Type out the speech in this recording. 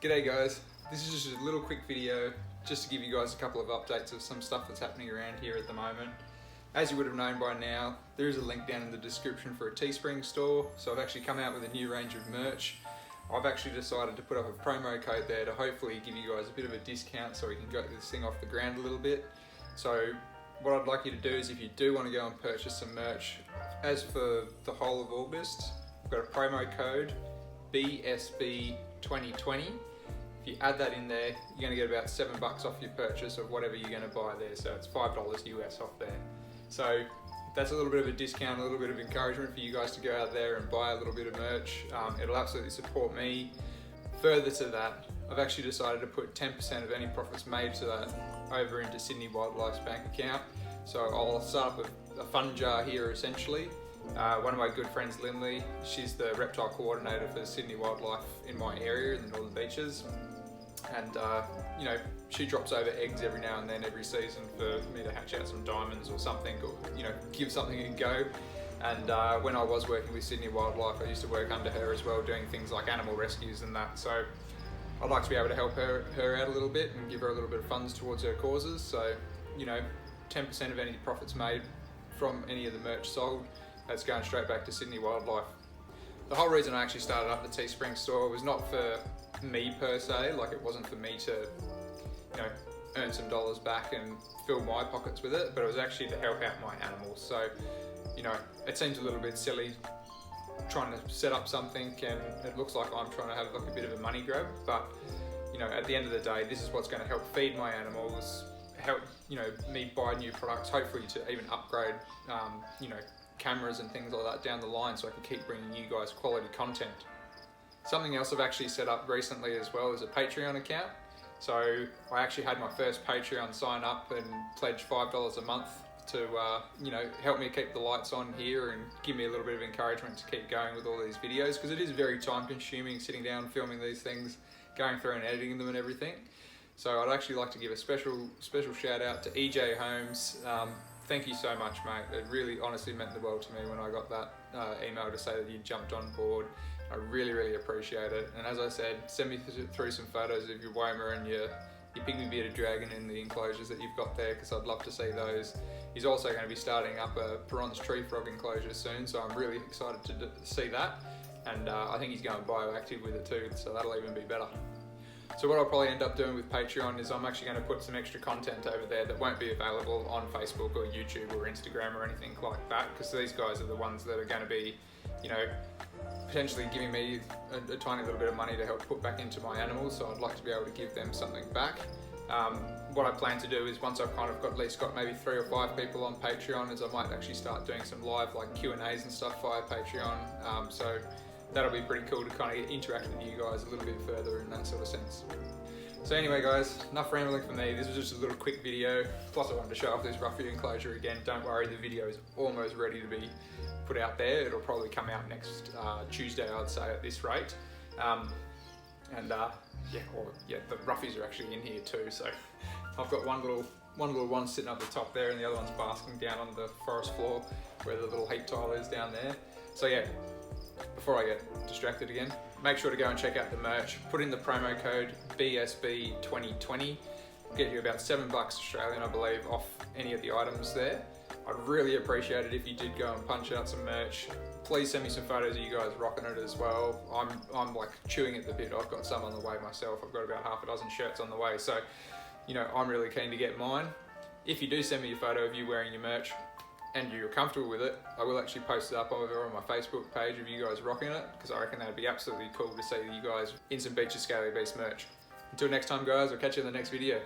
G'day guys, this is just a little quick video just to give you guys a couple of updates of some stuff that's happening around here at the moment. As you would have known by now, there is a link down in the description for a Teespring store, so I've actually come out with a new range of merch. I've actually decided to put up a promo code there to hopefully give you guys a bit of a discount so we can get this thing off the ground a little bit. So what I'd like you to do is, if you do want to go and purchase some merch, as for the whole of August, I've got a promo code BSB2020. If you add that in there, you're going to get about $7 off your purchase of whatever you're going to buy there, so it's $5 US off there. So that's a little bit of a discount, a little bit of encouragement for you guys to go out there and buy a little bit of merch. It'll absolutely support me. Further to that, I've actually decided to put 10% of any profits made to that over into Sydney Wildlife's bank account. So I'll start up a fund jar here essentially. One of my good friends, Lindley, she's the reptile coordinator for Sydney Wildlife in my area in the Northern Beaches. And you know, she drops over eggs every now and then every season for me to hatch out some diamonds or something, or you know, give something a go. And when I was working with Sydney Wildlife, I used to work under her as well, doing things like animal rescues and that. So I'd like to be able to help her out a little bit and give her a little bit of funds towards her causes. So, you know, 10% of any profits made from any of the merch sold, that's going straight back to Sydney Wildlife. The whole reason I actually started up the Teespring store was not for me per se, like it wasn't for me to, you know, earn some dollars back and fill my pockets with it, but it was actually to help out my animals. So, you know, it seems a little bit silly trying to set up something and it looks like I'm trying to have like a bit of a money grab, but you know, at the end of the day, this is what's going to help feed my animals, help, you know, me buy new products, hopefully to even upgrade, you know, cameras and things like that down the line, so I can keep bringing you guys quality content. Something else I've actually set up recently as well is a Patreon account. So I actually had my first Patreon sign up and pledge $5 a month to you know, help me keep the lights on here and give me a little bit of encouragement to keep going with all these videos, because it is very time consuming sitting down filming these things, going through and editing them and everything. So I'd actually like to give a special shout out to EJ Holmes. Thank you so much, mate. It really honestly meant the world to me when I got that email to say that you jumped on board. I really appreciate it. And as I said, send me through some photos of your Woma and your pygmy bearded dragon in the enclosures that you've got there, because I'd love to see those. He's also going to be starting up a Perron's tree frog enclosure soon, so I'm really excited to see that. And I think he's going bioactive with it too, so that'll even be better. So what I'll probably end up doing with Patreon is I'm actually going to put some extra content over there that won't be available on Facebook or YouTube or Instagram or anything like that, because these guys are the ones that are going to be, you know, potentially giving me a tiny little bit of money to help put back into my animals, so I'd like to be able to give them something back. What I plan to do is, once I've kind of at least got maybe 3 or 5 people on Patreon, is I might actually start doing some live like Q&As and stuff via Patreon. So that'll be pretty cool to kind of interact with you guys a little bit further in that sort of sense. So anyway guys, enough rambling from me. This was just a little quick video. Plus I wanted to show off this Ruffy enclosure again. Don't worry, the video is almost ready to be put out there. It'll probably come out next Tuesday, I'd say, at this rate. Yeah, the Ruffies are actually in here too. So I've got one little one sitting up the top there, and the other one's basking down on the forest floor where the little heat tile is down there. So yeah, before I get distracted again, make sure to go and check out the merch. Put in the promo code BSB2020. Get you about $7 Australian, I believe, off any of the items there. I'd really appreciate it if you did go and punch out some merch. Please send me some photos of you guys rocking it as well. I'm like chewing at the bit. I've got some on the way myself. I've got about half a dozen shirts on the way. So, you know, I'm really keen to get mine. If you do send me a photo of you wearing your merch and you're comfortable with it, I will actually post it up over on my Facebook page of you guys rocking it, because I reckon that'd be absolutely cool to see you guys in some Beach of Scaly Beast merch. Until next time guys, I'll catch you in the next video.